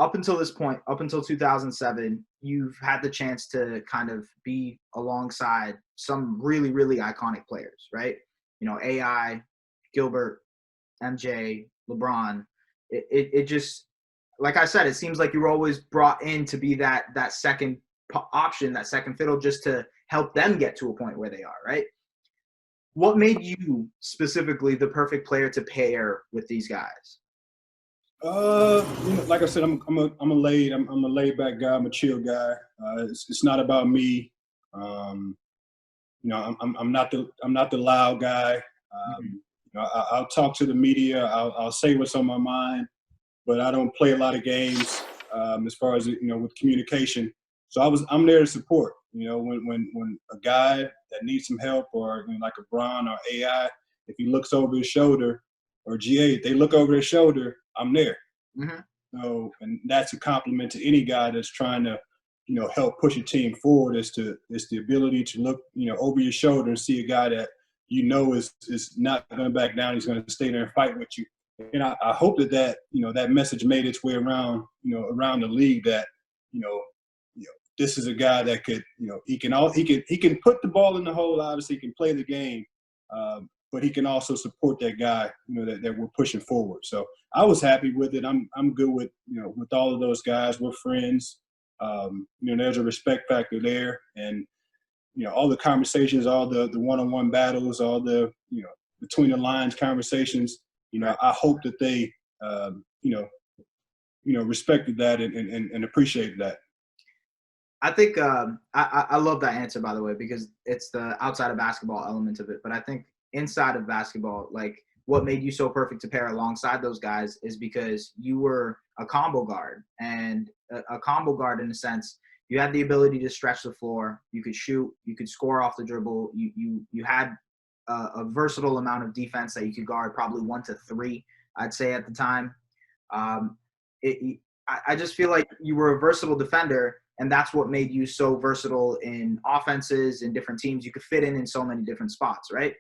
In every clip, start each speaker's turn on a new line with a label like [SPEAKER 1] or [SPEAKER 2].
[SPEAKER 1] up until this point, up until 2007, you've had the chance to kind of be alongside some really, really iconic players, right? You know, AI, Gilbert, MJ, LeBron. It just, like I said, it seems like you were always brought in to be that second option, that second fiddle, just to help them get to a point where they are, right? What made you specifically the perfect player to pair with these guys?
[SPEAKER 2] Like I said, I'm a laid back guy. I'm a chill guy. It's not about me. I'm not the loud guy. I'll talk to the media. I'll say what's on my mind, but I don't play a lot of games as far as with communication. So I'm there to support. When a guy that needs some help, or like a Bron or AI, if he looks over his shoulder, or GA, if they look over their shoulder, I'm there.
[SPEAKER 1] Mm-hmm.
[SPEAKER 2] So, and that's a compliment to any guy that's trying to, help push a team forward. Is the ability to look, over your shoulder and see a guy that is not going to back down. He's going to stay there and fight with you. And I hope that message made its way around, around the league, that, this is a guy that could, he can put the ball in the hole. Obviously, he can play the game, but he can also support that guy, that we're pushing forward. So I was happy with it. I'm good with, with all of those guys. We're friends. There's a respect factor there, and all the conversations, all the one-on-one battles, all the between the lines conversations. I hope that they respected that and appreciated that.
[SPEAKER 1] I think I love that answer, by the way, because it's the outside of basketball element of it. But I think inside of basketball, like, what made you so perfect to pair alongside those guys is because you were a combo guard, and a combo guard, in a sense, you had the ability to stretch the floor. You could shoot. You could score off the dribble. You had a versatile amount of defense that you could guard, probably 1 to 3, I'd say at the time. I just feel like you were a versatile defender, and that's what made you so versatile in offenses and different teams. You could fit in so many different spots, right?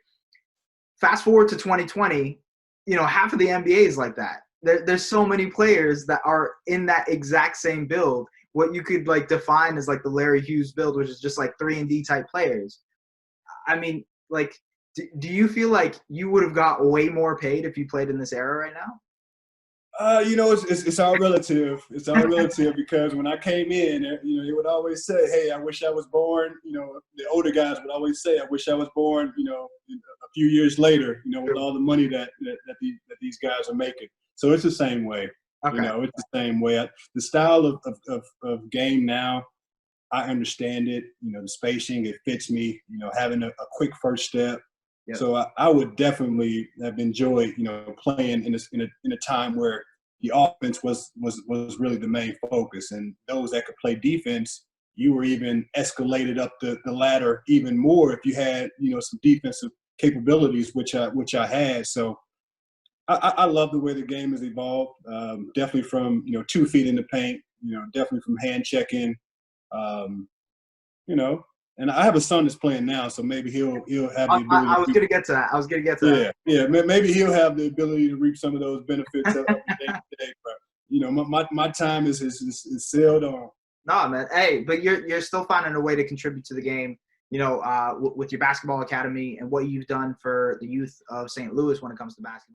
[SPEAKER 1] Fast forward to 2020, half of the NBA is like that. There's so many players that are in that exact same build. What you could define as the Larry Hughes build, which is just 3-and-D type players. I mean, do you feel like you would have got way more paid if you played in this era right now?
[SPEAKER 2] It's all relative. It's all relative because when I came in, they would always say, "Hey, I wish I was born." The older guys would always say, "I wish I was born." A few years later, with all the money that these guys are making. So it's the same way.
[SPEAKER 1] Okay.
[SPEAKER 2] It's the same way. The style of game now, I understand it. The spacing, it fits me. Having a quick first step.
[SPEAKER 1] Yep.
[SPEAKER 2] So I would definitely have enjoyed, playing in a time where the offense was really the main focus, and those that could play defense, you were even escalated up the ladder even more if you had, some defensive capabilities, which I had. So I love the way the game has evolved. Definitely from 2 feet in the paint. Definitely from hand checking. And I have a son that's playing now, so maybe he'll have the ability.
[SPEAKER 1] I was going to get to that.
[SPEAKER 2] Yeah. Maybe he'll have the ability to reap some of those benefits of the day. But my time is sailed on.
[SPEAKER 1] No, man. Hey, but you're still finding a way to contribute to the game. With your basketball academy and what you've done for the youth of St. Louis when it comes to basketball.